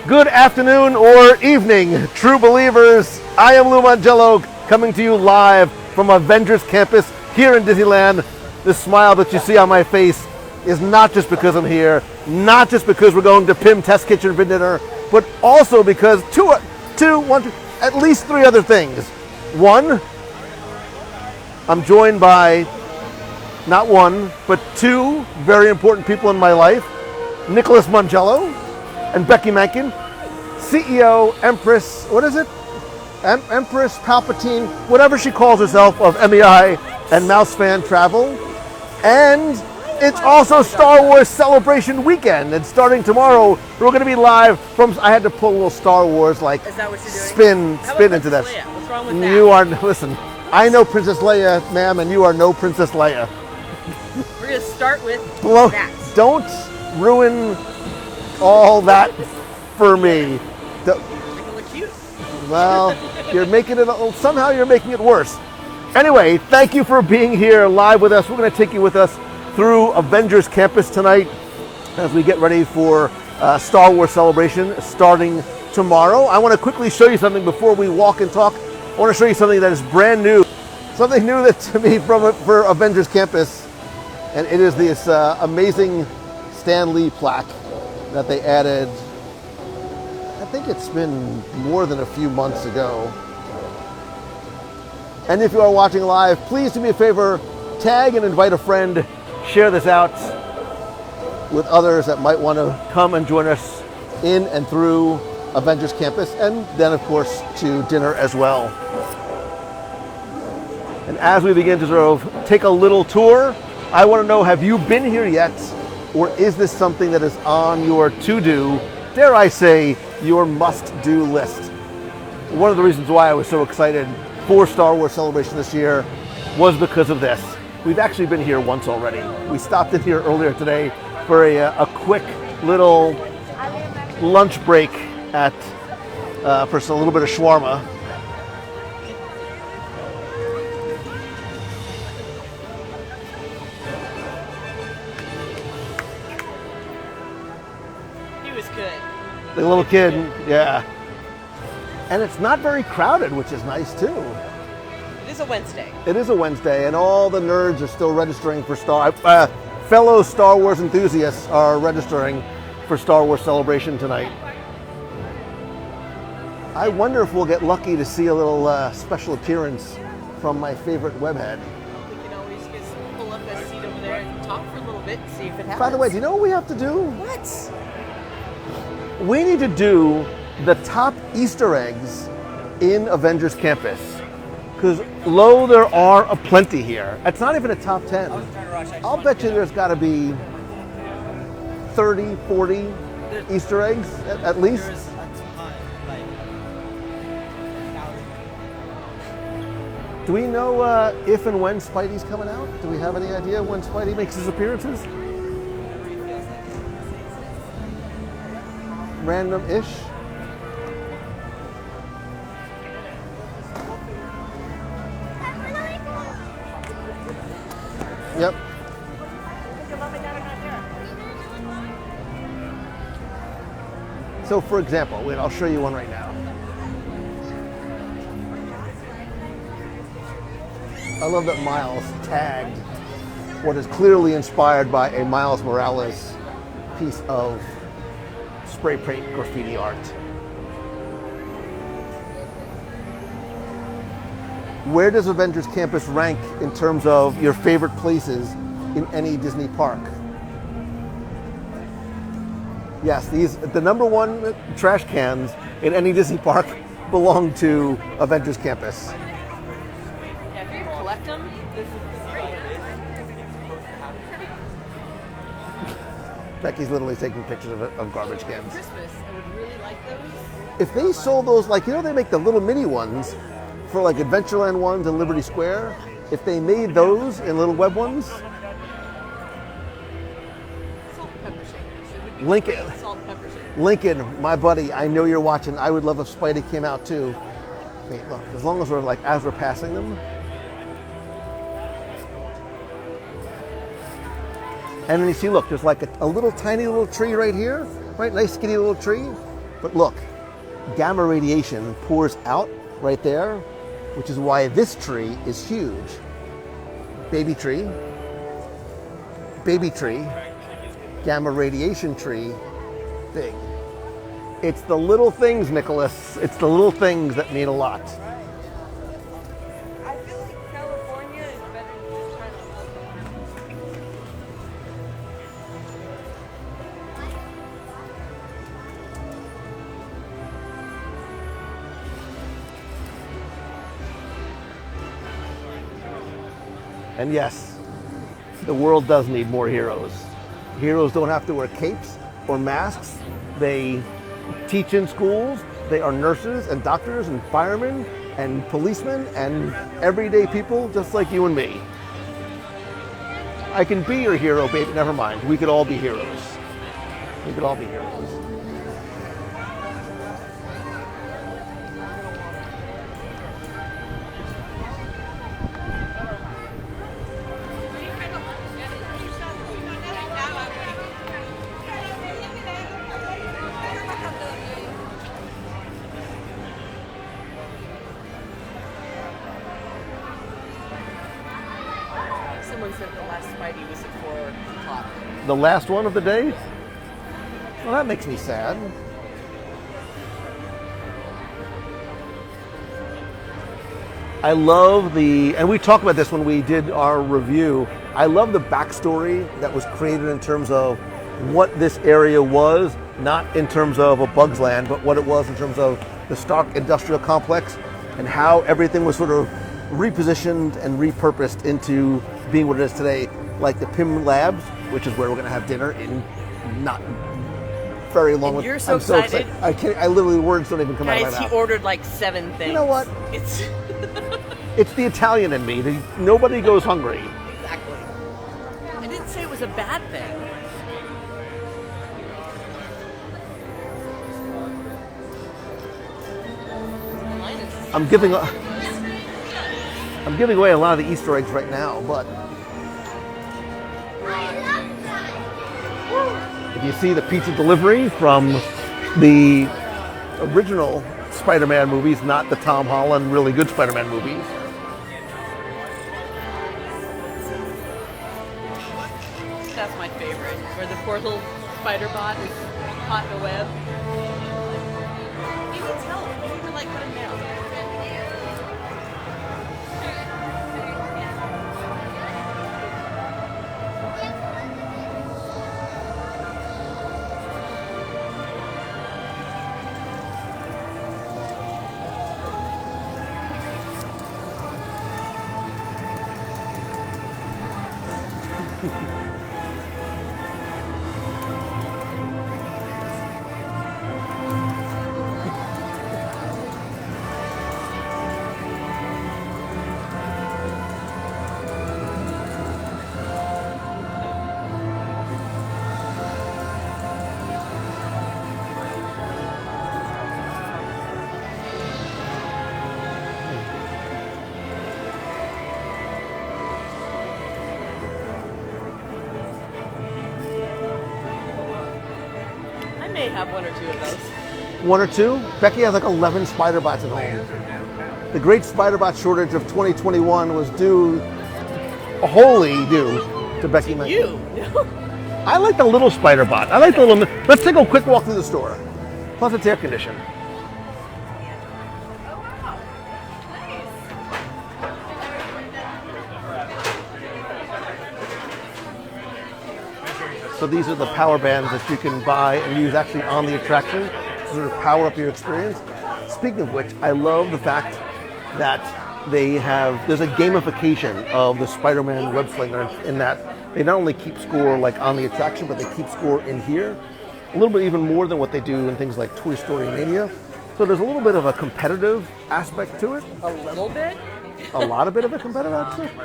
Good afternoon or evening, true believers. I am Lou Mangello, coming to you live from Avengers Campus here in Disneyland. This smile that you see on my face is not just because I'm here, not just because we're going to Pym Test Kitchen for dinner, but also because at least three other things. One, I'm joined by not one, but two very important people in my life, Nicholas Mangello and Becky Mankin, CEO, Empress, what is it? Empress Palpatine, whatever she calls herself, of MEI and Mouse Fan Travel. And it's also Star Wars Celebration Weekend. And starting tomorrow, we're going to be live from, I had to pull a little Star Wars, like, is that what you're doing? spin into that. Leia? What's wrong with that? You are, listen, I know Princess Leia, ma'am, and you are no Princess Leia. We're going to start with that. Don't ruin all that for me. Make it look cute. Well, somehow you're making it worse. Anyway, thank you for being here live with us. We're going to take you with us through Avengers Campus tonight as we get ready for Star Wars Celebration starting tomorrow. I want to quickly show you something before we walk and talk. I want to show you something that is brand new. Something new that to me for Avengers Campus. And it is this amazing Stan Lee plaque that they added. I think it's been more than a few months ago. And if you are watching live, please do me a favor, tag and invite a friend, share this out with others that might want to come and join us in and through Avengers Campus, and then of course to dinner as well. And as we begin to sort of take a little tour, I want to know, have you been here yet? Or is this something that is on your to-do, dare I say, your must-do list? One of the reasons why I was so excited for Star Wars Celebration this year was because of this. We've actually been here once already. We stopped in here earlier today for a quick little lunch break at for a little bit of shawarma. The little kid, yeah. And it's not very crowded, which is nice too. It is a Wednesday. It is a Wednesday, and all the nerds are still registering for fellow Star Wars enthusiasts are registering for Star Wars Celebration tonight. I wonder if we'll get lucky to see a little special appearance from my favorite webhead. We can always just pull up that seat over there and talk for a little bit and see if it happens. By the way, do you know what we have to do? What? We need to do the top Easter eggs in Avengers Campus. Because there are aplenty here. It's not even a top 10. I'll bet you there's got to be 30, 40 Easter eggs at least. Do we know if and when Spidey's coming out? Do we have any idea when Spidey makes his appearances? Random-ish. Yep. So for example, wait, I'll show you one right now. I love that Miles tagged what is clearly inspired by a Miles Morales piece of spray paint graffiti art. Where does Avengers Campus rank in terms of your favorite places in any Disney park? Yes, the number one trash cans in any Disney park belong to Avengers Campus. Yeah, if you collect them, this is great. Becky's literally taking pictures of garbage cans. Christmas, I would really like those. If they sold those, like, they make the little mini ones for like Adventureland ones in Liberty Square. If they made those in little web ones, Salt and pepper shakers. Lincoln, Salt and pepper shakers. Lincoln, my buddy, I know you're watching. I would love if Spidey came out too. Wait, look, as long as as we're passing them. And then you see, look, there's like a little tiny little tree right here, right? Nice skinny little tree. But look, gamma radiation pours out right there, which is why this tree is huge. Baby tree, gamma radiation tree, big. It's the little things, Nicholas. It's the little things that mean a lot. I feel like California is better than just trying to look. And yes, the world does need more heroes. Heroes don't have to wear capes or masks. They teach in schools. They are nurses and doctors and firemen and policemen and everyday people just like you and me. I can be your hero, baby. Never mind. We could all be heroes. We could all be heroes. Someone said the last Spidey was at 4 o'clock. The last one of the day? Well, that makes me sad. I love and we talked about this when we did our review, I love the backstory that was created in terms of what this area was, not in terms of a Bug's Land, but what it was in terms of the Stark Industrial Complex and how everything was sort of repositioned and repurposed into being what it is today, like the PIM Labs, which is where we're going to have dinner in not very long. And you're so I'm excited. so excited. I can't. I literally, words don't even come out of Guys, my mouth. he ordered like 7 things. You know what? It's It's the Italian in me. Nobody goes hungry. exactly. I didn't say it was a bad thing. Mine is I'm giving away a lot of the Easter eggs right now, but if you see the pizza delivery from the original Spider-Man movies, not the Tom Holland really good Spider-Man movies. That's my favorite, where the poor little spider bot is caught in a web. He needs help. You need to like cut him down. I may have 1 or 2 of those. 1 or 2? Becky has like 11 spider bots at home. The great spider bot shortage of 2021 was wholly due to Becky. You? I like the little spider bot. I like the little. Let's take a quick walk through the store. Plus, it's air conditioned. So these are the power bands that you can buy and use actually on the attraction to sort of power up your experience. Speaking of which, I love the fact that there's a gamification of the Spider-Man web slinger in that they not only keep score like on the attraction, but they keep score in here. A little bit even more than what they do in things like Toy Story Mania. So there's a little bit of a competitive aspect to it. A little bit? A lot of bit of a competitive aspect.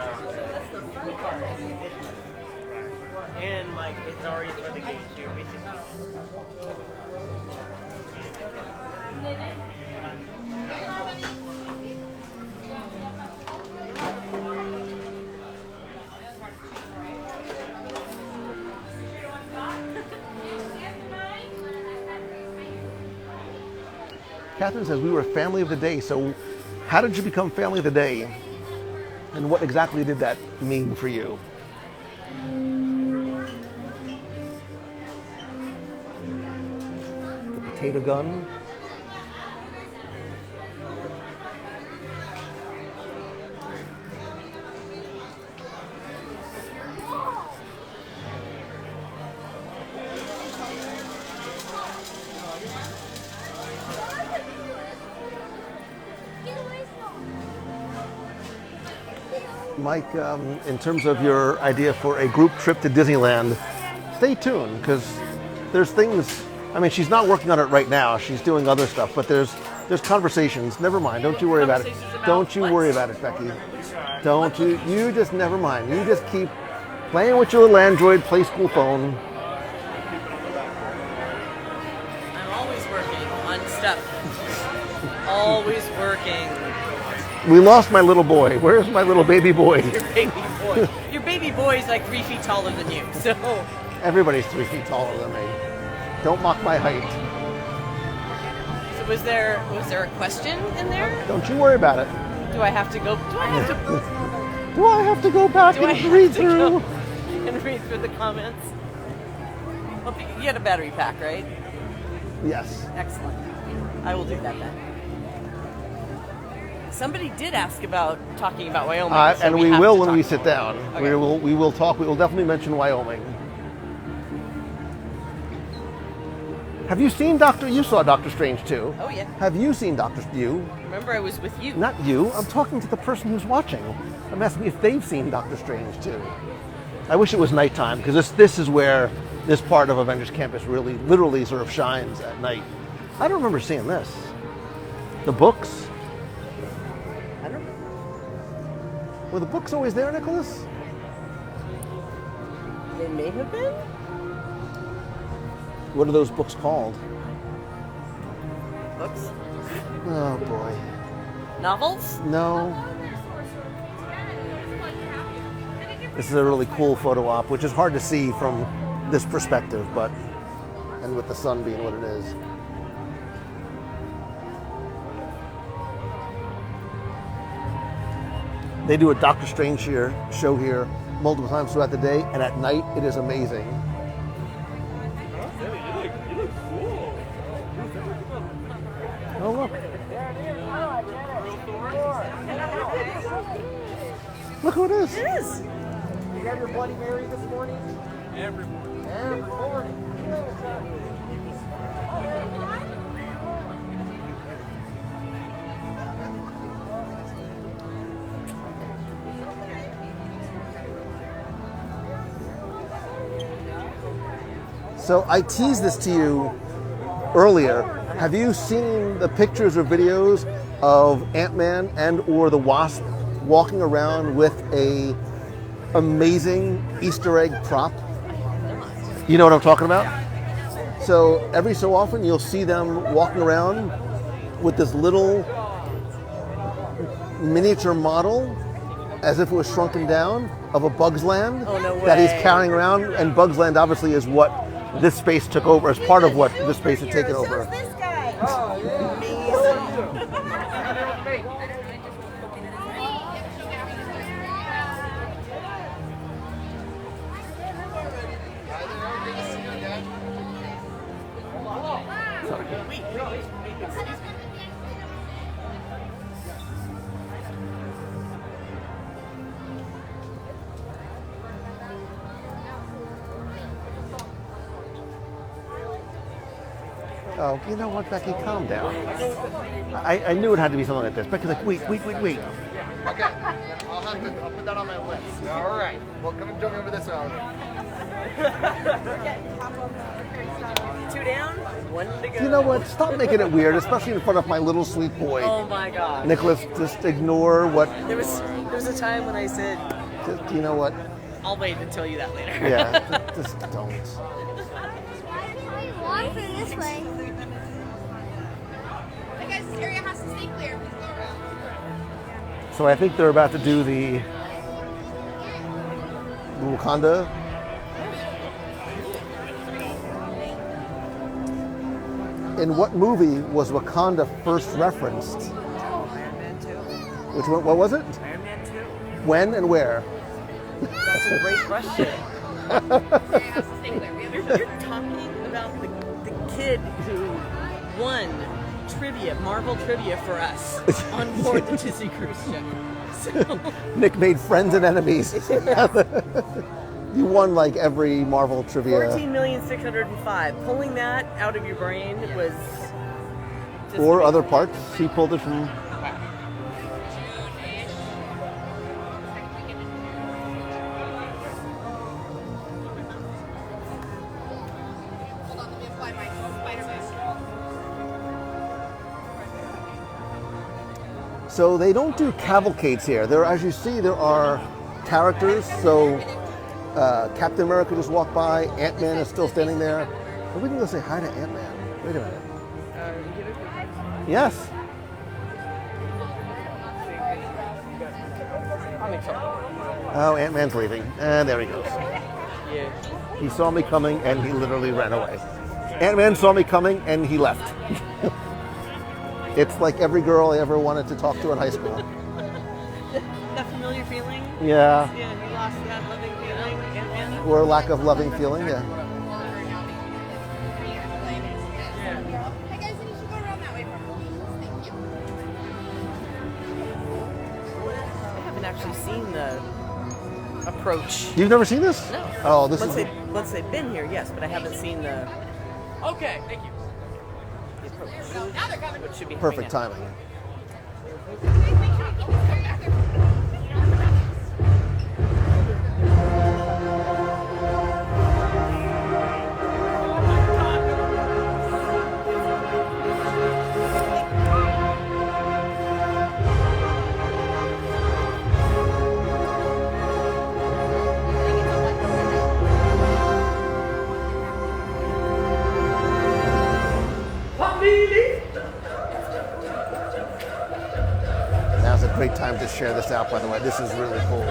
And like it's already for the game too, basically. Catherine says we were family of the day. So how did you become family of the day? And what exactly did that mean for you? The potato gun. Mike, in terms of your idea for a group trip to Disneyland, stay tuned, because there's things, I mean, she's not working on it right now, she's doing other stuff, but there's conversations. Never mind, don't you worry about it. Don't you worry about it, Becky. Don't you just never mind. You just keep playing with your little Android Play School phone. I'm always working on stuff. Always working. We lost my little boy. Where's my little baby boy? Your baby boy. Your baby boy is like 3 feet taller than you, so. Everybody's 3 feet taller than me. Don't mock my height. So was there a question in there? Don't you worry about it. Do I have to go? Do I have to? Do I have to go back and read through? And read through the comments. Well, you had a battery pack, right? Yes. Excellent. I will do that then. Somebody did ask about talking about Wyoming, so and we will when we sit about down. Okay. We will talk. We will definitely mention Wyoming. Have you seen You saw Doctor Strange too? Oh yeah. Have you seen You? Remember, I was with you. Not you. I'm talking to the person who's watching. I'm asking if they've seen Doctor Strange too. I wish it was nighttime, because this is where this part of Avengers Campus really, literally sort of shines at night. I don't remember seeing this. The books? I don't know. Were the books always there, Nicholas? They may have been. What are those books called? Books? Oh boy. Novels? No. This is a really cool photo op, which is hard to see from this perspective, and with the sun being what it is. They do a Doctor Strange show here multiple times throughout the day, and at night it is amazing. You look cool. Oh look. Look who it is. It is. You got your Bloody Mary this morning? Every morning. Every morning. So I teased this to you earlier. Have you seen the pictures or videos of Ant-Man and or the Wasp walking around with a amazing Easter egg prop? You know what I'm talking about? So every so often you'll see them walking around with this little miniature model, as if it was shrunken down, of a Bugs Land that he's carrying around. And Bugs Land obviously is what this space took over, as part of what this space had taken over. This guy. Oh, yeah. Oh, you know what, Becky? Calm down. I knew it had to be something like this. Becky's like, wait. Okay, I'll put that on my list. All right. Well, come and join me over this hour. 2 down, 1 to go. You know what? Stop making it weird, especially in front of my little sweet boy. Oh my God. Nicholas, just ignore what. There was a time when I said, Just, you know what? I'll wait and tell you that later. Yeah, just don't. Walk through this way. I guess this area has to stay clear. Please go around. So I think they're about to do the Wakanda. In what movie was Wakanda first referenced? Iron Man 2. Which one? What was it? Iron Man 2. When and where? That's a great question. You're talking about the kid who won trivia, Marvel trivia for us on board the Disney cruise ship. So, Nick made friends and enemies. You won like every Marvel trivia. 14,605,000. Pulling that out of your brain was just Or amazing. other parts. He pulled it from. Hold on, let me apply my Spider-Man. So they don't do cavalcades here. There, as you see, there are characters. So Captain America just walked by. Ant-Man is still standing there. But we can go say hi to Ant-Man. Wait a minute. Yes. Oh, Ant-Man's leaving. And there he goes. Yeah. He saw me coming and he literally ran away. Ant-Man saw me coming and he left. It's like every girl I ever wanted to talk to in high school. that familiar feeling? Yeah. Yeah, you lost that loving feeling. And Or lack of loving feeling, yeah. Hey guys, you should go around that way for me. Thank you. I haven't actually seen the approach. You've never seen this? No. Oh, this once is... once they've been here, yes, but I haven't seen the Okay, thank you. approach. Now they're coming. Which should be Perfect happening timing. Make sure we keep this going back there. Now's a great time to share this out, by the way. This is really cool.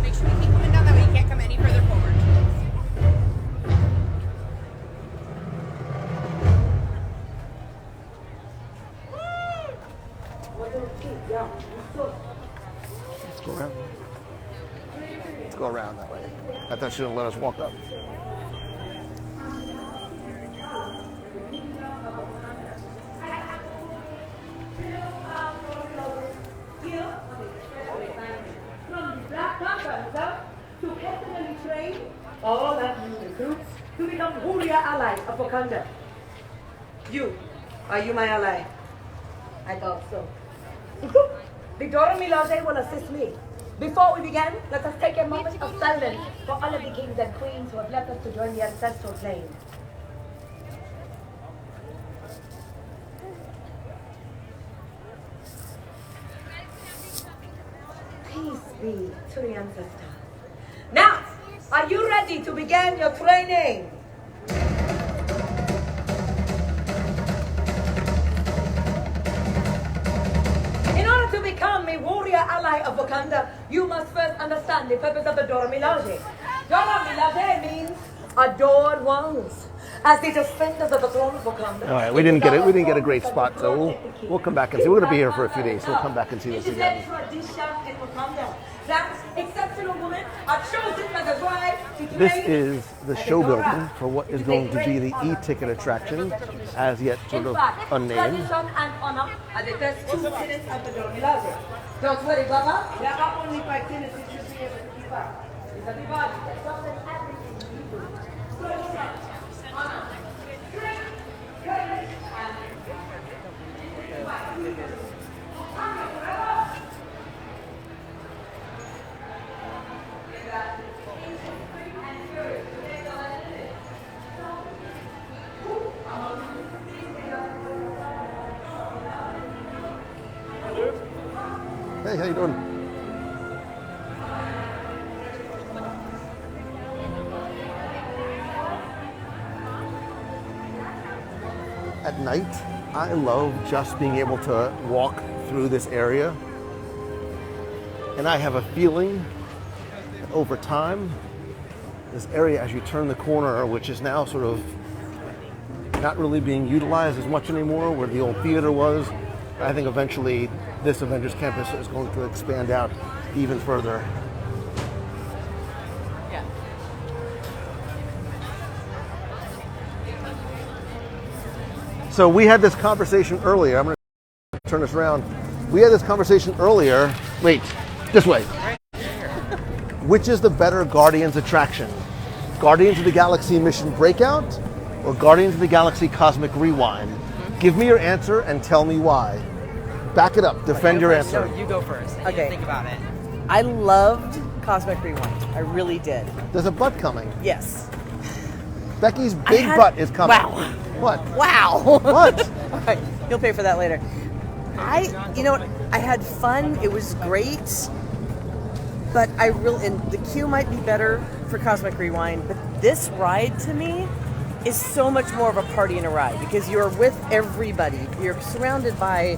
Make sure we keep coming down that way. You can't come any further forward. Let's go around. Let's go around that way. I thought she didn't let us walk up. To personally train all of you recruits to become Huria allies of Wakanda. Are you my ally? I thought so. The Dora Milaje will assist me. Before we begin, let us take a moment of silence for all of the kings and queens who have left us to join the ancestral plane. Peace be to the ancestors. Now, are you ready to begin your training? truly an ally of Wakanda, you must first understand the purpose of the Dora Milaje. Dora Milaje means adored ones. As the defenders of the throne of Wakanda. All right, we didn't get it. We didn't get a great spot, so we'll come back and see. We're going to be here for a few days, so we'll come back and see this again. This is the show building for what is going to be the e-ticket attraction, as yet sort of unnamed. Don't worry, Baba. There are only 5 minutes you should be able to keep up. It's a divide. There's something everything you do. Hey, how you doing? At night, I love just being able to walk through this area. And I have a feeling that over time, this area as you turn the corner, which is now sort of not really being utilized as much anymore, where the old theater was, I think eventually this Avengers Campus is going to expand out even further. Yeah. So we had this conversation earlier. I'm going to turn this around. We had this conversation earlier. Wait, this way. Which is the better Guardians attraction? Guardians of the Galaxy Mission Breakout or Guardians of the Galaxy Cosmic Rewind? Give me your answer and tell me why. Back it up. Defend your answer. No, you go first. Okay. Think about it. I loved Cosmic Rewind. I really did. There's a butt coming. Yes. Becky's big butt is coming. Wow. What? Wow. What? All right, you'll pay for that later. You know what? I had fun. It was great. But and the queue might be better for Cosmic Rewind, but this ride to me is so much more of a party and a ride because you're with everybody. You're surrounded by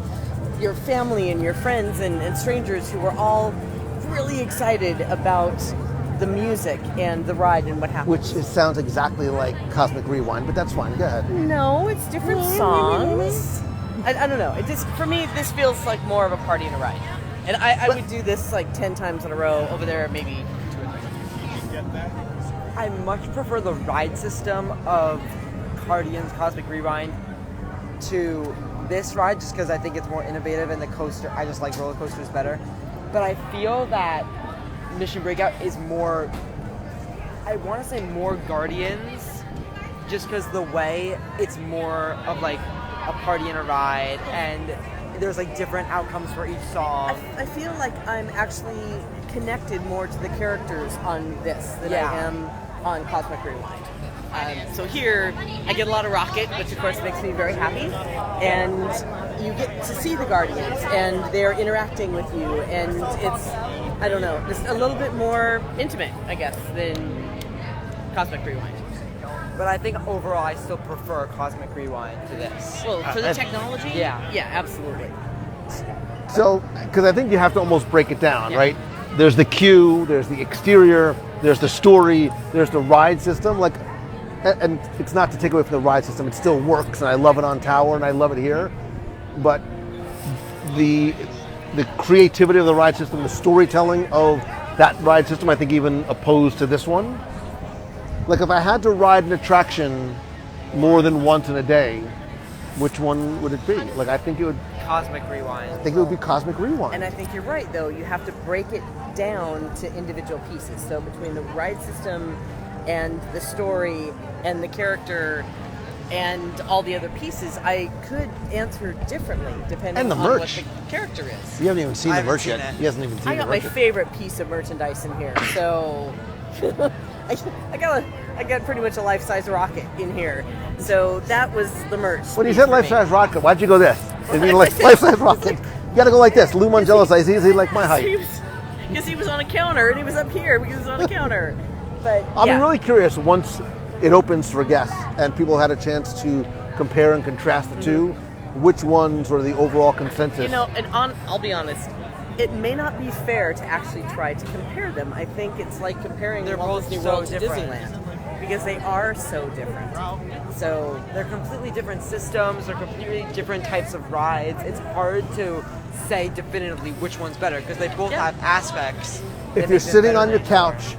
your family and your friends and strangers who are all really excited about the music and the ride and what happens. Which sounds exactly like Cosmic Rewind, but that's fine. Go ahead. No, it's different songs. I don't know. It just, for me, this feels like more of a party and a ride. And I would do this like 10 times in a row. Over there, maybe 2 or 3. I much prefer the ride system of Guardians Cosmic Rewind to this ride just because I think it's more innovative and the coaster, I just like roller coasters better. But I feel that Mission Breakout is more, I want to say more Guardians just because the way it's more of like a party and a ride and there's like different outcomes for each song. I feel like I'm actually connected more to the characters on this than I am on Cosmic Rewind. So here, I get a lot of Rocket, which of course makes me very happy, and you get to see the Guardians, and they're interacting with you, and it's, I don't know, it's a little bit more intimate, I guess, than Cosmic Rewind. But I think overall I still prefer Cosmic Rewind to this. Well, for the technology? Yeah. Yeah, absolutely. So, because I think you have to almost break it down, right? There's the queue, there's the exterior, there's the story, there's the ride system. Like, and it's not to take away from the ride system, it still works, and I love it on Tower, and I love it here. But the creativity of the ride system, the storytelling of that ride system, I think even opposed to this one. Like, if I had to ride an attraction more than once in a day, which one would it be? Like, I think it would... Cosmic Rewind. I think it would be Cosmic Rewind. And I think you're right, though. You have to break it down to individual pieces. So between the ride system and the story and the character and all the other pieces, I could answer differently depending And the on merch. what the character is. You haven't even seen I the haven't merch seen yet. it. He hasn't even seen I the got my merch yet. favorite piece of merchandise in here, so I got pretty much a life-size rocket in here. So that was the merch. When you piece said for me. life-size rocket, why'd you go this? I mean, like life-size rocket. You gotta go like this. Lou Mangello size. He's like my height. Because he was on a counter and he was up here because he was on a counter. But I'm really curious once it opens for guests and people had a chance to compare and contrast the two, which ones were the overall consensus? You know, and I'll be honest, it may not be fair to actually try to compare them. I think it's like comparing They're Walt both Disney so World to different. Disneyland because they are so different. So They're completely different systems. They're completely different types of rides. It's hard to say definitively which one's better because they both have aspects. that If you're make them sitting better on your than each couch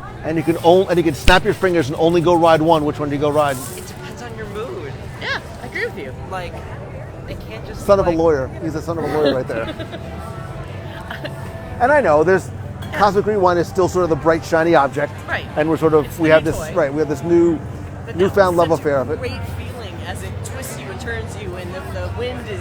and you can snap your fingers and only go ride one, which one do you go ride? other. It depends on your mood. yeah, I agree with you. Like, they can't just. Son of a like, lawyer. He's a son of a lawyer right there. And I know Cosmic Rewind is still sort of the bright, shiny object. Right. And we're sort of, It's we the have new this, toy. right, we have this newfound love affair of it. Great feeling as it twists you and turns you, and the wind is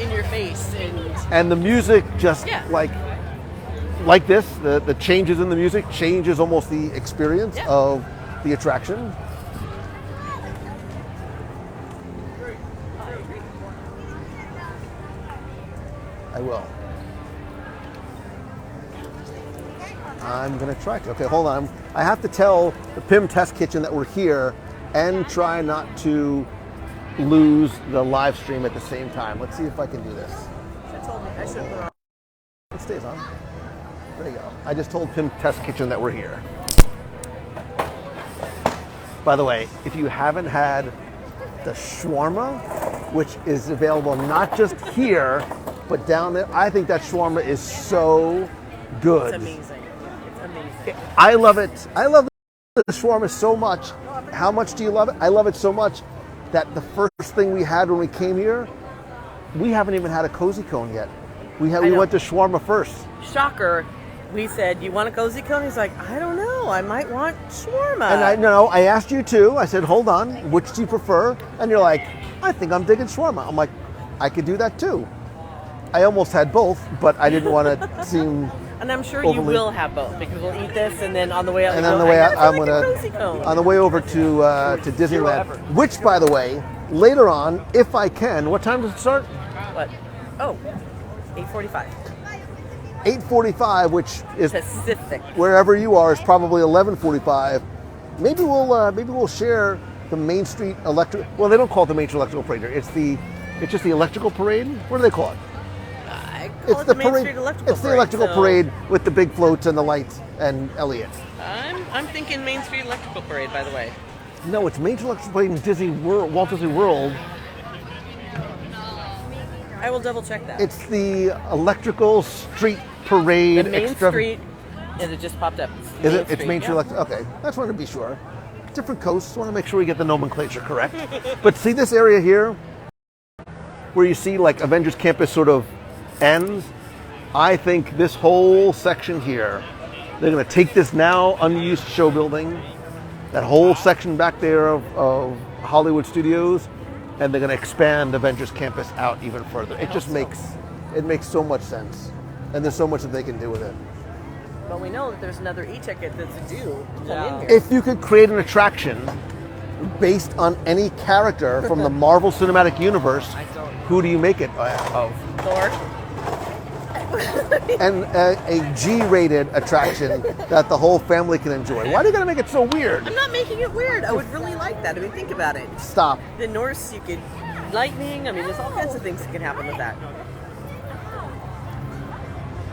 in your face, and And the music just Yeah. like this, the changes in the music changes almost the experience Yeah. of the attraction. I will. I'm gonna try to. Okay, hold on. I have to tell the PIM test kitchen that we're here and try not to lose the live stream at the same time. Let's see if I can do this. I should put on. It stays on. There you go. I just told PIM Test Kitchen that we're here. By the way, if you haven't had the shawarma, which is available not just here, but down there, I think that shawarma is so good. It's amazing. It's amazing. I love it. I love the shawarma so much. How much do you love it? I love it so much that the first thing we had when we came here, we haven't even had a cozy cone yet. We know. went to shawarma first. Shocker. We said, "You want a cozy cone?" He's like, "I don't know. I might want shawarma." And I asked you too. I said, hold on, which do you prefer? And you're like, I think I'm digging shawarma. I'm like, I could do that too. I almost had both, but I didn't want to seem. And I'm sure you overly- will have both because we'll eat this, and then on the way out, And we'll on the go, way "I out, never I'm like a gonna cozy cone." on the way over to Disneyland. Which, by the way, later on, if I can, what time does it start? What? Oh, 8:45 8:45, which is Pacific. wherever you are is probably 11:45. Maybe we'll share the Main Street Electric. Well, they don't call it the Main Street Electrical Parade. It's just the Electrical Parade. What do they call it? I call it the Main Street Electrical It's the Parade, electrical so parade with the big floats and the lights and Elliot. I'm thinking Main Street Electrical Parade, by the way. No, it's Main Street Electrical Parade in Disney World, Walt Disney World. I will double check that. It's the Electrical Street Parade. the Main Street, and it just popped up. Is it? It's Main yeah. Street Electrical. Okay, I just wanted to be sure. Different coasts. Want to make sure we get the nomenclature correct. But see this area here, where you see like Avengers Campus sort of ends. I think this whole section here, they're going to take this now unused show building, that whole section back there of Hollywood Studios, and they're going to expand Avengers Campus out even further. It just makes so much sense, and there's so much that they can do with it. But we know that there's another e-ticket that's due to come in here. If you could create an attraction based on any character from the Marvel Cinematic Universe, who do you make it of? Thor. And a G-rated attraction that the whole family can enjoy. Why do you gotta make it so weird? I'm not making it weird. I would really like that. I mean, think about it. Stop. The Norse, you could lightning. I mean, there's all kinds of things that can happen with that.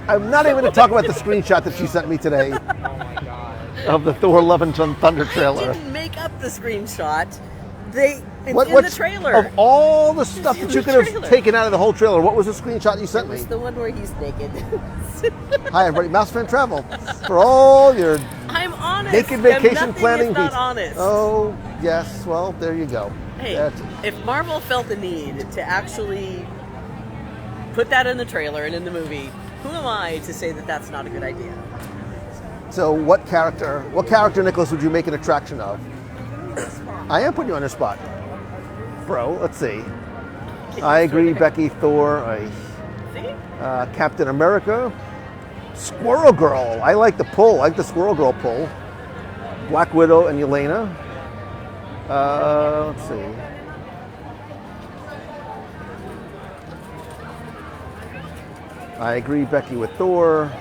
I'm not even going to talk about the screenshot that she sent me today of the Thor Love and Thunder I trailer. didn't make up the screenshot. It's in the What's- trailer. Of all the stuff It's in that you the could have trailer. taken out of the whole trailer, what was the screenshot you sent me? It's the one where he's naked. Hi, everybody. Mouse Fan Travel. For all your I'm honest. naked and vacation nothing planning is not needs. honest. Oh, yes. Well, there you go. Hey, That's- if Marvel felt the need to actually put that in the trailer and in the movie, who am I to say that that's not a good idea? So what character, Nicholas, would you make an attraction of? I am putting you on the spot. Bro, let's see. I agree, Becky, Thor, See? Captain America, Squirrel Girl. I like the pull. I like the Squirrel Girl pull. Black Widow and Yelena. Let's see. I agree, Becky, with Thor.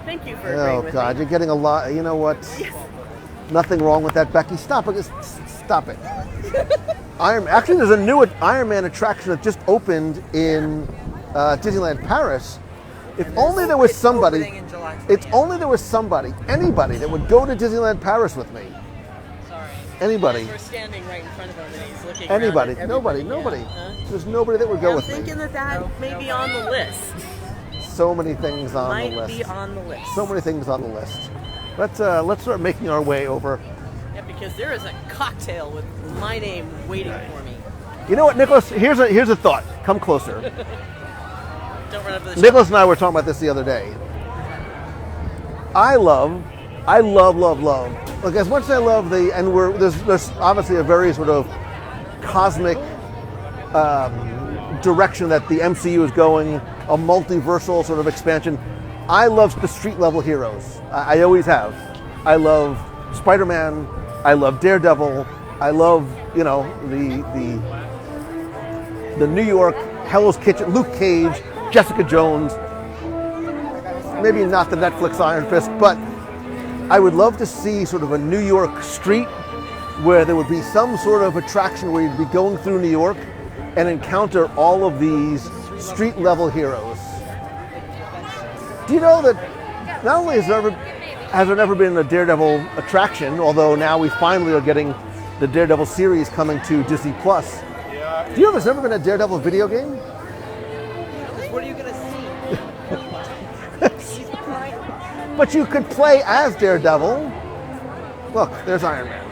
Thank you for agreeing Oh with God, me. you're getting a lot. You know what? Nothing wrong with that, Becky. Stop it. Just stop it. Actually, there's a new Iron Man attraction that just opened in Disneyland Paris If only there was somebody. Opening in July. It's only there was somebody, anybody that would go to Disneyland Paris with me. Sorry. Anybody. We're standing right in front of him and he's looking Anybody. around at Nobody. everybody. Nobody. Yeah. Huh? There's nobody that would go I'm with me. thinking that may be on the list. So many things on Might the list. be on the list. So many things on the list. Let's start making our way over. Yeah, because there is a cocktail with my name waiting for me. You know what, Nicholas? Here's a thought. Come closer. Don't run up to the Nicholas and I were talking about this the other day. I love. Like, as much as I love there's obviously a very sort of cosmic direction that the MCU is going, a multiversal sort of expansion. I love the street level heroes. I always have. I love Spider-Man. I love Daredevil. I love, the New York Hell's Kitchen, Luke Cage, Jessica Jones. Maybe not the Netflix Iron Fist, but I would love to see sort of a New York street where there would be some sort of attraction where you'd be going through New York and encounter all of these street level heroes. Do you know that not only has there never been a Daredevil attraction, although now we finally are getting the Daredevil series coming to Disney Plus. Do you know there's never been a Daredevil video game? What are you gonna see? But you could play as Daredevil. Look, there's Iron Man.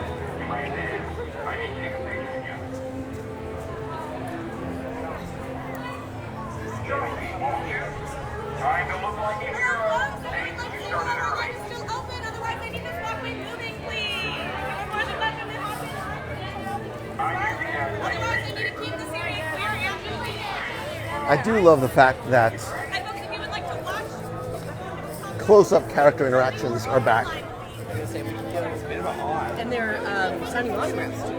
I do love the fact that close-up character interactions are back. And they're signing autographs too.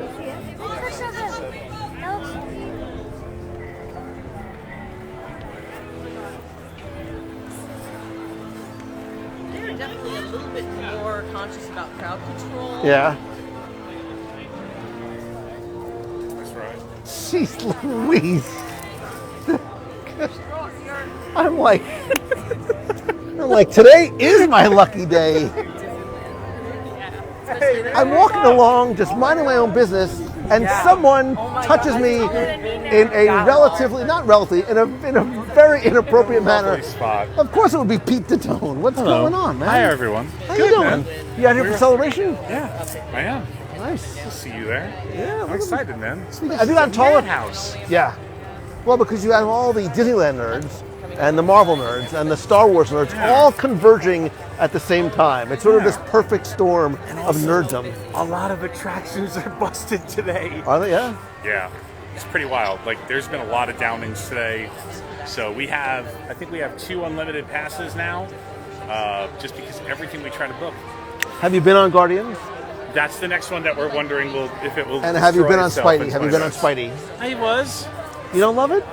They're definitely a little bit more conscious about crowd control. Yeah. That's right. Jeez Louise. I'm like, today is my lucky day. I'm walking along, just minding my own business, and someone touches me in a in a very inappropriate manner. Spot. Of course, it would be Pete Titone. What's going on, man? Hi, everyone. How you doing? Man. You out here for celebration? Yeah, I am. Nice. I'll see you there. Yeah, I'm excited, man. Have you gotten taller? House. Yeah. Well, because you have all the Disneyland nerds and the Marvel nerds and the Star Wars nerds all converging at the same time. It's sort of this perfect storm of nerddom. A lot of attractions are busted today. Are they? Yeah. Yeah, it's pretty wild. Like, there's been a lot of downings today. So I think we have 2 unlimited passes now, just because everything we try to book. Have you been on Guardians? That's the next one that we're wondering if it will. And have you destroy been on itself Spidey? in Have you 20 been on minutes. Spidey? I was. You don't love it?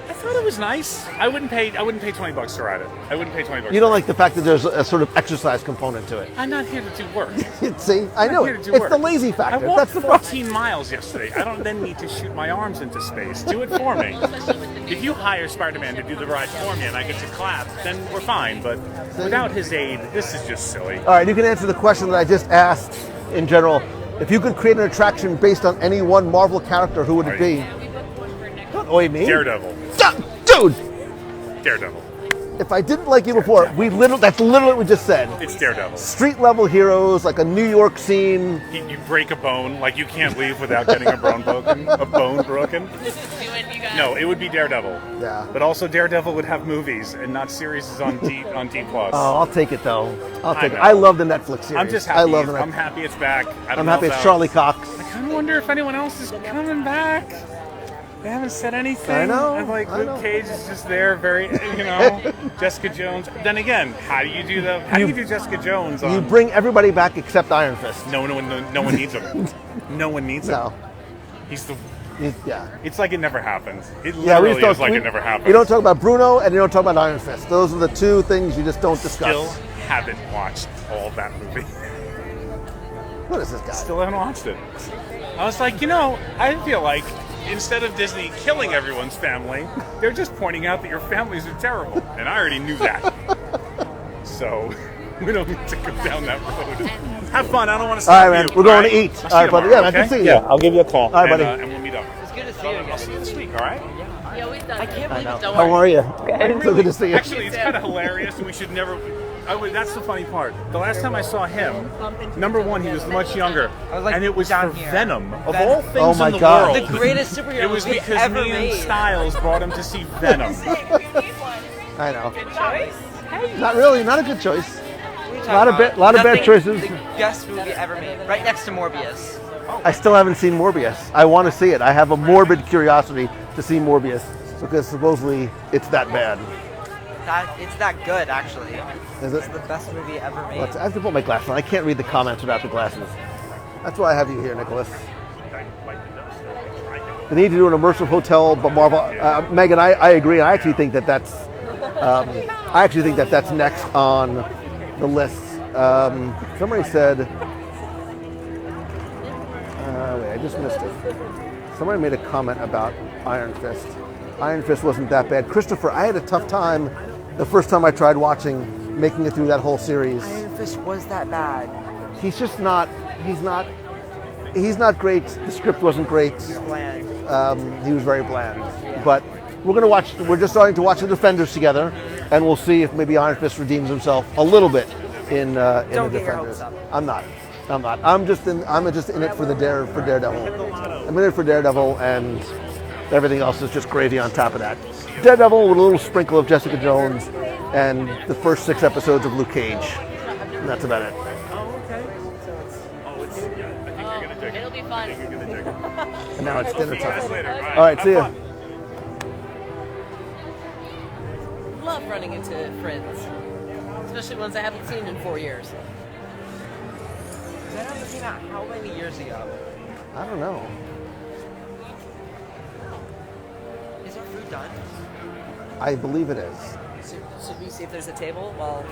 I thought it was nice. I wouldn't pay $20 to ride it. I wouldn't pay $20. You don't like the fact that there's a sort of exercise component to it. I'm not here to do work. See, I know here it. to do It's work. the lazy I factor. walked That's the problem. 14 miles yesterday. I don't then need to shoot my arms into space. Do it for me. If you hire Spider-Man to do the ride for me and I get to clap, then we're fine. But without his aid, this is just silly. All right, you can answer the question that I just asked in general. If you could create an attraction based on any one Marvel character, who would it be? Don't oi me. Daredevil. Dude! Daredevil. If I didn't like you before, that's literally what we just said. It's Daredevil. Street level heroes, like a New York scene. You break a bone, like you can't leave without getting a bone broken. No, it would be Daredevil. Yeah. But also Daredevil would have movies and not series on D Plus. Oh, I'll take it though. I'll take it. know. I love the Netflix series. I'm just happy. I love the I'm happy it's back. I'm happy it's Charlie Cox. I kind of wonder if anyone else is coming back. They haven't said anything. I know. And like I know. Luke Cage is just there, very, Jessica Jones. Then again, how do you do Jessica Jones? You bring everybody back except Iron Fist. No one needs him. No one needs him. No. He's the. Yeah. It's like it never happened. It Yeah, literally is like it never happened. You don't talk about Bruno and you don't talk about Iron Fist. Those are the 2 things you just don't discuss. Still haven't watched all that movie. What is this guy? Still haven't watched it. I was like, I feel like instead of Disney killing everyone's family, they're just pointing out that your families are terrible. And I already knew that. So we don't need to go down that road. Have fun. I don't want to stop All right, man. you. We're going all right? to eat. I'll All right, buddy. Yeah, man. okay? Good seeing you. Yeah, I'll give you a call. All right, buddy. And we'll meet up. It's good to see you again. I'll see you this week, all right? I can't believe it. How are you? So good to see you. Actually, it's kind of hilarious, and we should never. That's the funny part. The last time I saw him, number one, he was much younger, and it was for Venom. Of all things Oh my in the God. world, The greatest superhero it was movie because ever me and made. Styles brought him to see Venom. I know. Not really. Not a good choice. What are you A lot of talking lot of about? bad choices. The best movie ever made, right next to Morbius. I still haven't seen Morbius. I want to see it. I have a morbid curiosity to see Morbius because supposedly it's that bad. It's that good, actually. Is It's it? the best movie ever made. I have to put my glasses on. I can't read the comments without the glasses. That's why I have you here, Nicholas. They need to do an immersive hotel, but Marvel. Megan, I agree. I actually think that that's. I actually think that that's next on the list. Somebody said. Wait, I just missed it. Somebody made a comment about Iron Fist. Iron Fist wasn't that bad. Christopher, I had a tough time the first time I tried making it through that whole series. Iron Fist was that bad. He's just not. He's not great. The script wasn't great. Bland. He was very bland. But we're just starting to watch the Defenders together, and we'll see if maybe Iron Fist redeems himself a little bit in the Don't get your Defenders. hopes up. I'm not. I'm just in it for Daredevil. I'm in it for Daredevil, and everything else is just gravy on top of that. Daredevil with a little sprinkle of Jessica Jones, and the first 6 episodes of Luke Cage. And that's about it. It'll be fun. And now it's dinner time. Later. All right, see ya. Love running into friends, especially ones I haven't seen in 4 years. That only came out how many years ago? I don't know. Is our food done? I believe it is. Should we see if there's a table? Well,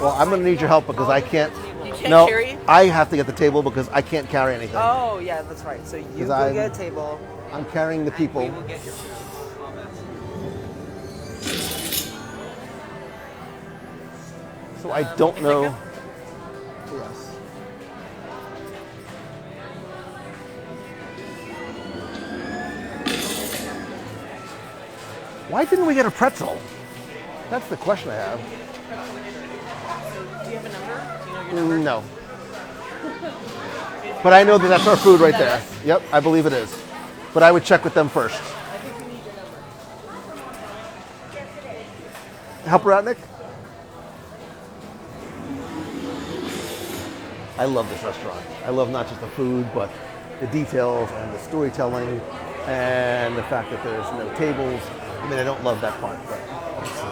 Well, I'm going to need your help because I can't. you can't No, carry. I have to get the table because I can't carry anything. Oh, yeah, that's right. So you 'Cause go I'm- get a table. I'm carrying the people. We will get your food. So I don't know. Yes. Why didn't we get a pretzel? That's the question I have. Do you have a number? Do you know your number? No. But I know that that's our food right there. Yep, I believe it is. But I would check with them first. Help her out, Nick? I love this restaurant. I love not just the food, but the details and the storytelling and the fact that there's no tables. I mean, I don't love that part, but let's see.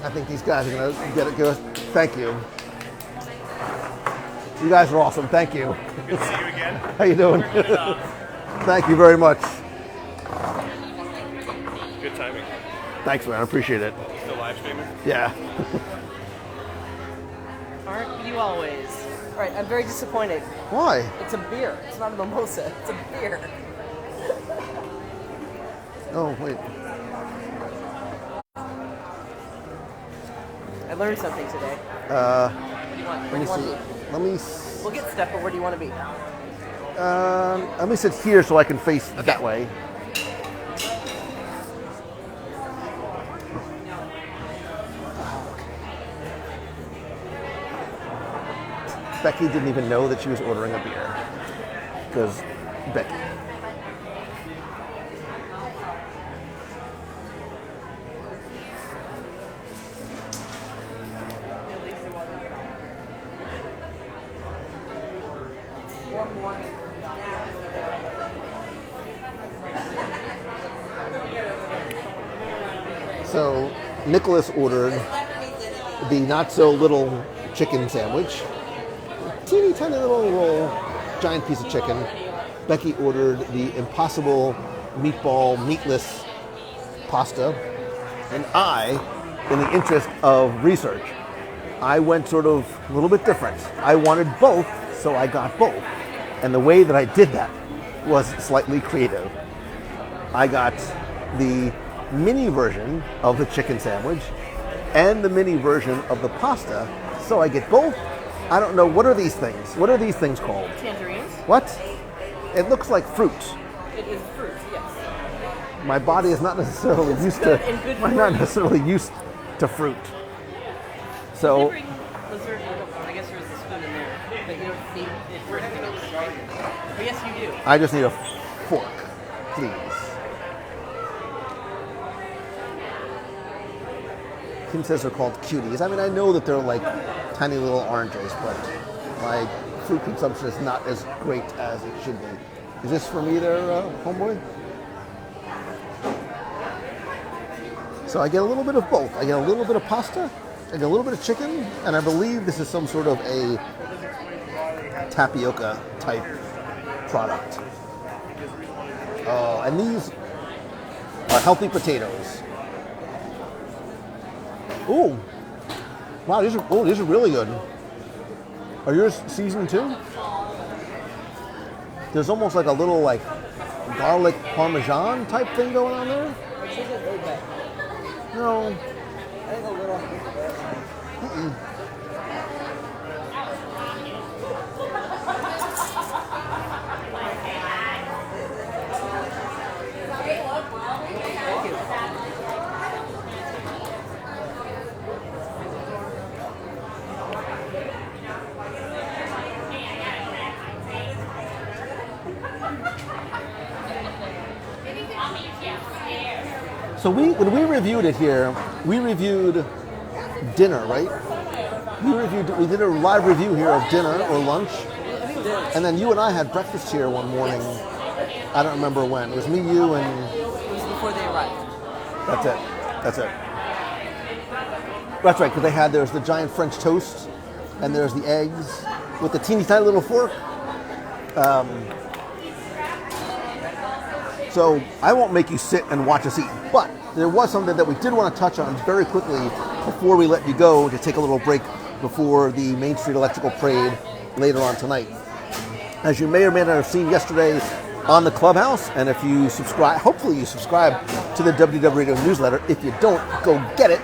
I think these guys are going to get it good. Thank you. You guys are awesome. Thank you. Good to see you again. How you doing? Thank you very much. Good timing. Thanks, man. I appreciate it. Still live streaming? Yeah. Aren't you always? All right, I'm very disappointed. Why? It's a beer. It's not a mimosa. It's a beer. Oh, wait. I learned something today. What do you want? Let Where do me you want see. to be? Let me. s- We'll get stuff, but where do you want to be? Let me sit here so I can face that way. Becky didn't even know that she was ordering a beer. Because Becky. So Nicholas ordered the not-so-little chicken sandwich. Teeny tiny little roll, giant piece of chicken. Becky ordered the impossible meatball, meatless pasta. And I, in the interest of research, I went sort of a little bit different. I wanted both, so I got both. And the way that I did that was slightly creative. I got the mini version of the chicken sandwich and the mini version of the pasta, so I get both. I don't know, what are these things? What are these things called? Tangerines. What? It looks like fruit. It is fruit, yes. My body is not necessarily used to. I'm not necessarily used to fruit. So. Bring dessert. I guess there's a spoon in there, but you don't need it for anything else, right? But yes, you do. I just need a fork, please. Kim says they're called cuties. I mean, I know that they're like tiny little oranges, but my fruit consumption is not as great as it should be. Is this for me there, homeboy? So I get a little bit of both. I get a little bit of pasta, I get a little bit of chicken, and I believe this is some sort of a tapioca type product. Oh, and these are healthy potatoes. Ooh. Wow, these are really good. Are yours seasoned too? There's almost like a little like garlic parmesan type thing going on there. No. I think a little. Mm-mm. So when we reviewed it here, we reviewed dinner, right? We did a live review here of dinner or lunch, and then you and I had breakfast here one morning. I don't remember when. It was me, you, and It was before they arrived. That's it. That's right, because there's the giant French toast, and there's the eggs with the teeny tiny little fork. So I won't make you sit and watch us eat, but there was something that we did want to touch on very quickly before we let you go to take a little break before the Main Street Electrical Parade later on tonight. As you may or may not have seen yesterday on the Clubhouse, and if you subscribe, hopefully you subscribe to the WDW Radio newsletter. If you don't, go get it.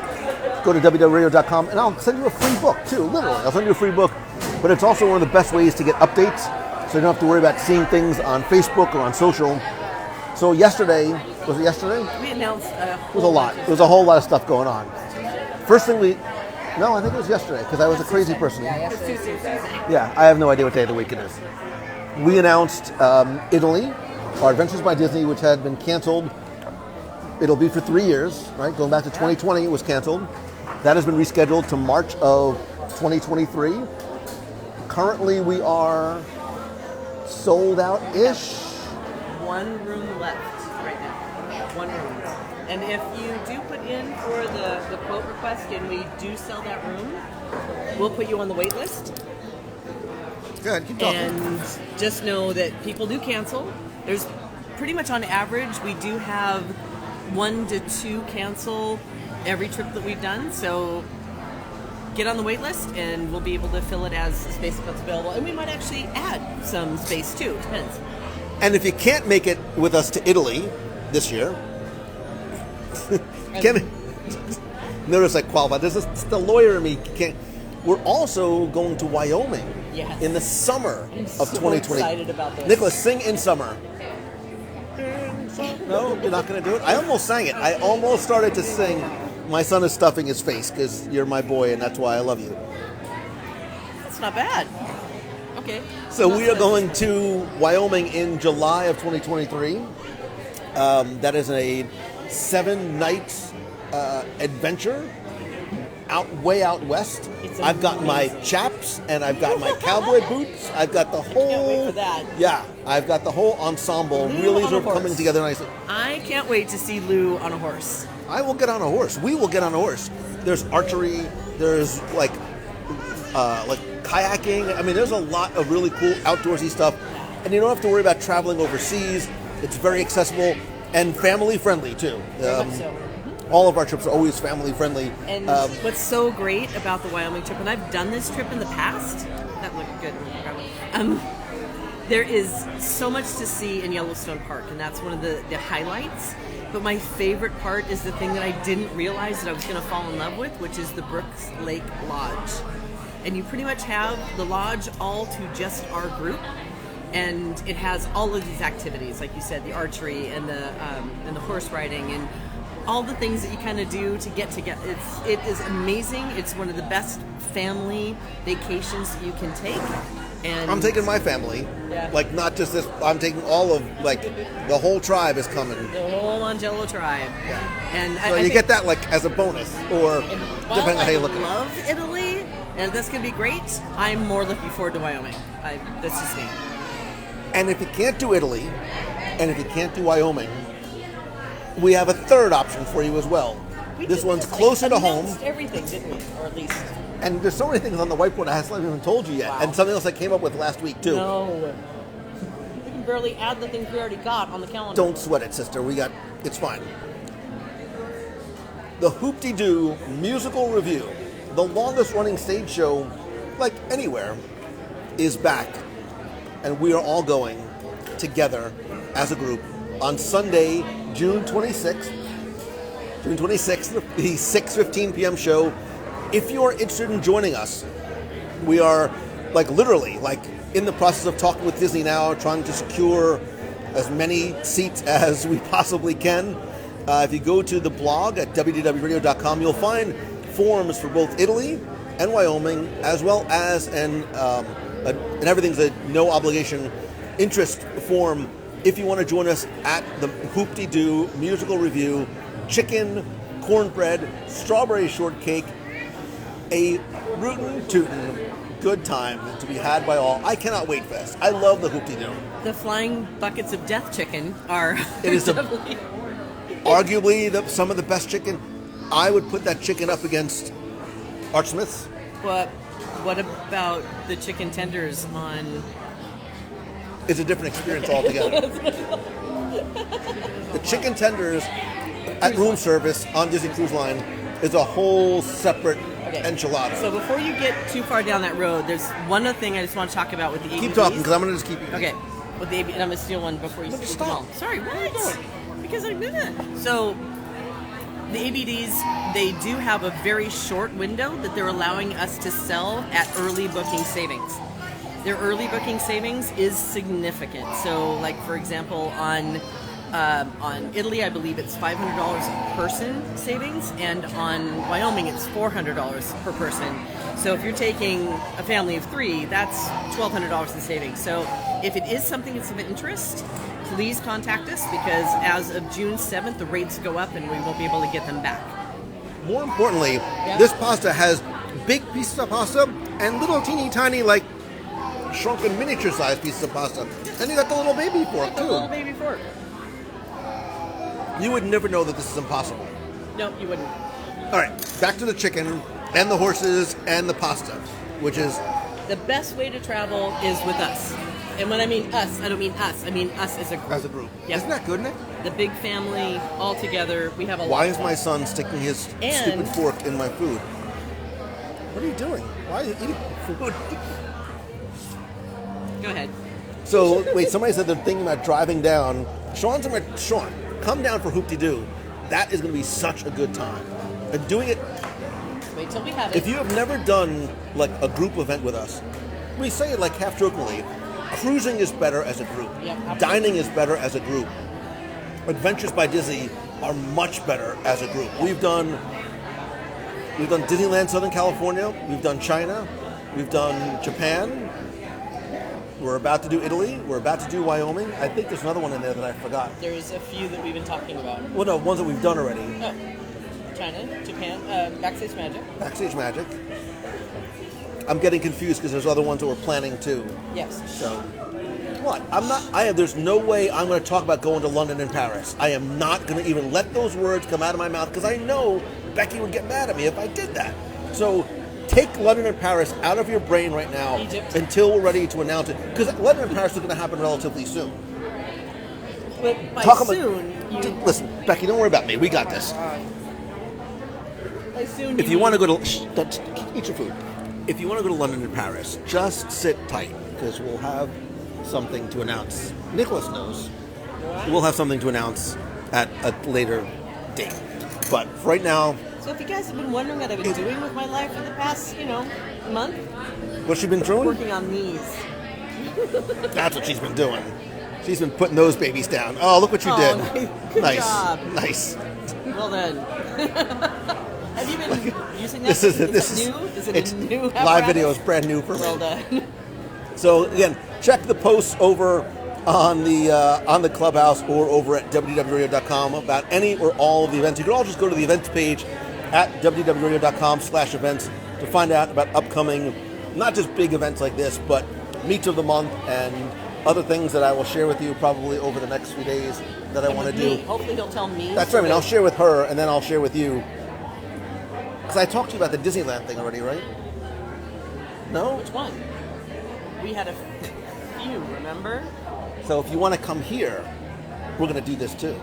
Go to WDWRadio.com, and I'll send you a free book too, literally. I'll send you a free book, but it's also one of the best ways to get updates, so you don't have to worry about seeing things on Facebook or on social. So yesterday, was it yesterday? We announced It was a lot. There was a whole lot of stuff going on. First thing no, I think it was yesterday, because I was a crazy person. Yeah, I have no idea what day of the week it is. We announced Italy, our Adventures by Disney, which had been canceled. It'll be for 3 years, right? Going back to 2020, it was canceled. That has been rescheduled to March of 2023. Currently, we are sold out-ish. one room left right now. One room. And if you do put in for the quote request and we do sell that room, we'll put you on the wait list. Good, keep talking. And just know that people do cancel. There's pretty much on average, we do have 1 to 2 cancel every trip that we've done. So get on the wait list and we'll be able to fill it as space becomes available. And we might actually add some space too. It depends. And if you can't make it with us to Italy this year, notice I qualified. This is the lawyer in me can't. We're also going to Wyoming in the summer of 2020. Excited about this. Nicholas, sing In Summer. No, you're not going to do it? I almost sang it. I almost started to sing My Son is Stuffing His Face because you're my boy and that's why I love you. That's not bad. Okay. So we are going to Wyoming in July of 2023. That is a 7-night adventure way out west. I've got my chaps and I've got my cowboy boots. I've got the whole. Can't wait for that. Yeah, I've got the whole ensemble. Lou Really on sort a of coming horse. together nicely. I can't wait to see Lou on a horse. I will get on a horse. We will get on a horse. There's archery. There's like kayaking. I mean, there's a lot of really cool outdoorsy stuff, and you don't have to worry about traveling overseas. It's very accessible and family friendly too. Very much so. All of our trips are always family friendly. And what's so great about the Wyoming trip, and I've done this trip in the past, that looked good. There is so much to see in Yellowstone Park, and that's one of the highlights. But my favorite part is the thing that I didn't realize that I was going to fall in love with, which is the Brooks Lake Lodge. And you pretty much have the lodge all to just our group, and it has all of these activities, like you said, the archery and the horse riding and all the things that you kind of do to get together. It is amazing. It's one of the best family vacations that you can take. And I'm taking my family. Yeah. Like, not just this. I'm taking all of, like, the whole tribe is coming. The whole Angelo tribe. Yeah. And So you get that, like, as a bonus, or depending on how you look at it. I love Italy, and that's going to be great. I'm more looking forward to Wyoming. That's just me. And if you can't do Italy, and if you can't do Wyoming, we have a third option for you as well. This one's closer to home. Everything, didn't we? Or at least. And there's so many things on the whiteboard I haven't even told you yet. Wow. And something else I came up with last week, too. No. We can barely add the things we already got on the calendar. Don't sweat it, sister. It's fine. The Hoop-de-Doo Musical Review, the longest running stage show, like anywhere, is back. And we are all going together as a group on Sunday, June 26th. June 26th, the 6:15 p.m. show. If you are interested in joining us, we are literally in the process of talking with Disney now, trying to secure as many seats as we possibly can. If you go to the blog at WDWRadio.com, you'll find forms for both Italy and Wyoming, as well as and everything's a no obligation interest form if you want to join us at the Hoop-de-Doo Musical Review. Chicken, cornbread, strawberry shortcake, a rootin' tootin' good time to be had by all. I cannot wait for this. I love the Hoop-de-Doo. The flying buckets of death chicken are It is arguably some of the best chicken. I would put that chicken up against Arch Smith's. What about the chicken tenders on? It's a different experience altogether. The chicken tenders at room service on Disney Cruise Line is a whole separate enchilada. So before you get too far down that road, there's one other thing I just want to talk about with the ABDs. Keep talking, because I'm going to just keep... Okay. With the ABD, and I'm going to steal one before you steal them all. Sorry, what? Because I did it. So, the ABDs, they do have a very short window that they're allowing us to sell at early booking savings. Their early booking savings is significant. So, like, for example, on Italy, I believe it's $500 a person savings, and on Wyoming, it's $400 per person. So if you're taking a family of 3, that's $1,200 in savings. So if it is something that's of interest, please contact us, because as of June 7th, the rates go up and we won't be able to get them back. More importantly, this pasta has big pieces of pasta and little teeny tiny, shrunken miniature-sized pieces of pasta. And you got the little baby fork, too. The little baby fork. You would never know that this is impossible. No, you wouldn't. All right, back to the chicken and the horses and the pasta, which is... The best way to travel is with us. And when I mean us, I don't mean us. I mean us as a group. As a group. Yep. Isn't that good, Nick? The big family, all together. We have a lot Why of is fun. my son sticking his stupid fork in my food? What are you doing? Why are you eating food? Go ahead. So, wait, somebody said they're thinking about driving down. Sean, come down for Hoop-de-Doo. That is going to be such a good time. And doing it... Wait till we have it. If you have never done, a group event with us, we say it half-jokingly, cruising is better as a group. Yeah, Dining is better as a group. Adventures by Disney are much better as a group. We've done Disneyland Southern California. We've done China. We've done Japan. We're about to do Italy. We're about to do Wyoming. I think there's another one in there that I forgot. There's a few that we've been talking about. Well, no, ones that we've done already. Oh, China, Japan, Backstage Magic. Backstage Magic. I'm getting confused because there's other ones that we're planning too. Yes. So, What? I'm not. There's no way I'm going to talk about going to London and Paris. I am not going to even let those words come out of my mouth because I know Becky would get mad at me if I did that. So take London and Paris out of your brain right now until we're ready to announce it. Because London and Paris is going to happen relatively soon. But by Listen, Becky, don't worry about me. We got this. By soon, If you want to go to... eat your food. If you want to go to London and Paris, just sit tight because we'll have something to announce. Nicholas knows. We'll have something to announce at a later date. But right now... So if you guys have been wondering what I've been doing with my life for the past, month... What's she been doing? Working on these. That's what she's been doing. She's been putting those babies down. Oh, look what you did. Good Nice. job. Nice. Well done. Have you been using that? This is new? Is it it's a new live apparatus? video is brand new for me. Well done. So again, check the posts over on the Clubhouse or over at WDWRadio.com about any or all of the events. You can all just go to the events page at WDWRadio.com/events to find out about upcoming, not just big events like this, but meets of the month and other things that I will share with you probably over the next few days that I want to do. Hopefully he'll tell me. That's right. I mean, I'll share with her and then I'll share with you. Because I talked to you about the Disneyland thing already, right? No? Which one? We had a few, remember? So if you want to come here, we're going to do this too.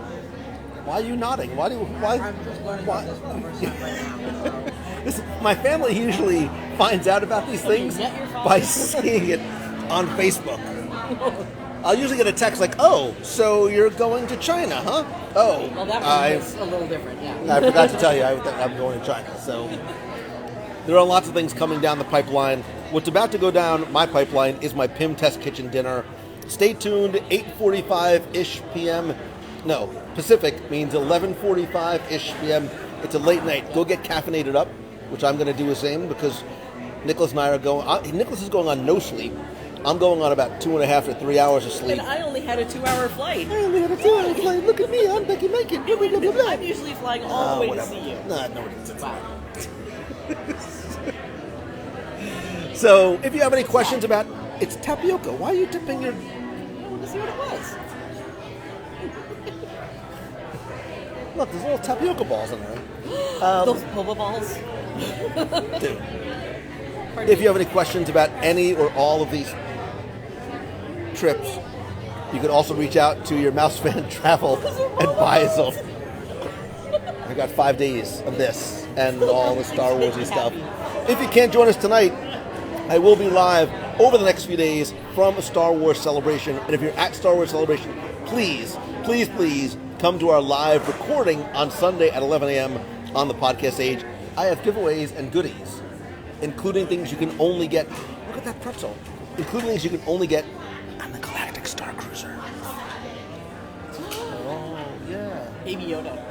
Why are you nodding? Why? I'm just learning about this for the first time right now. Listen, my family usually finds out about these things by seeing it on Facebook. I'll usually get a text like, "Oh, so you're going to China, huh?" Oh, Well, that one was a little different, yeah. I forgot to tell you I'm going to China. So there are lots of things coming down the pipeline. What's about to go down my pipeline is my Pim Test Kitchen dinner. Stay tuned. 8:45-ish p.m. No, Pacific means 11:45-ish p.m. It's a late night. Go get caffeinated up, which I'm going to do the same because Nicholas and I are going. Nicholas is going on no sleep. I'm going on about 2.5 to 3 hours of sleep. And I only had a 2-hour flight. I only had a 2-hour flight. Look at me. I'm Becky Macon. I'm usually flying all the way to see you. Nah, nobody does that. Wow. So, if you have any questions about... It's tapioca. Why are you dipping your... I want to see what it was. Look, there's little tapioca balls in there. Those boba balls. Dude. If you have any questions about any or all of these trips, you can also reach out to your Mouse Fan Travel Advisor. I got 5 days of this and all the Star Warsy stuff. If you can't join us tonight, I will be live over the next few days from a Star Wars celebration. And if you're at Star Wars Celebration, please, please, please come to our live recording on Sunday at 11 a.m. on the podcast page. I have giveaways and goodies, including things you can only get. Look at that pretzel. Including things you can only get on the Galactic Star Cruiser. Oh, yeah. Baby Yoda.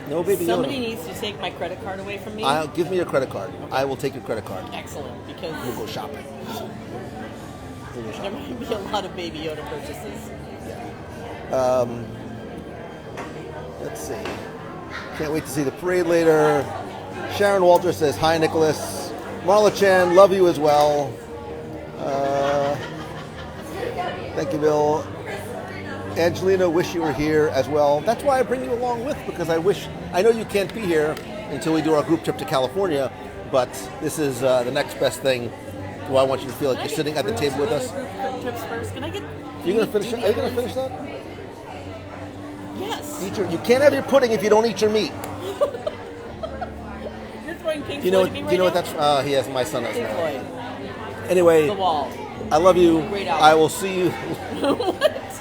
No Baby Yoda. Somebody needs to take my credit card away from me. Give me your credit card. I will take your credit card. Excellent, because We'll go shopping. there might be a lot of Baby Yoda purchases. Let's see. Can't wait to see the parade later. Sharon Walter says, hi, Nicholas. Marla Chan, love you as well. Thank you, Bill. Angelina, wish you were here as well. That's why I bring you along with, because I know you can't be here until we do our group trip to California, but this is the next best thing. Do I want you to feel like you're sitting at the table with us? Can I get... Are you going to finish that? Yes. You can't have your pudding if you don't eat your meat. You're throwing Pink You know Floyd what? at me You know what? right That's he has my son has now? Pink now. Floyd. Anyway, The Wall. I love you. Great album. I will see you.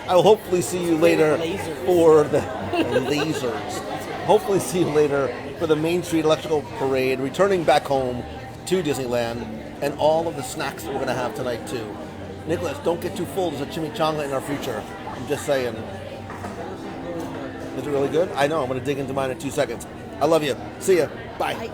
I will hopefully see you later Lasers. for the lasers. Hopefully see you later for the Main Street Electrical Parade, returning back home to Disneyland, and all of the snacks that we're going to have tonight too. Nicholas, don't get too full. There's a chimichanga in our future. I'm just saying. Is it really good? I know. I'm going to dig into mine in 2 seconds. I love you. See ya. Bye. Bye.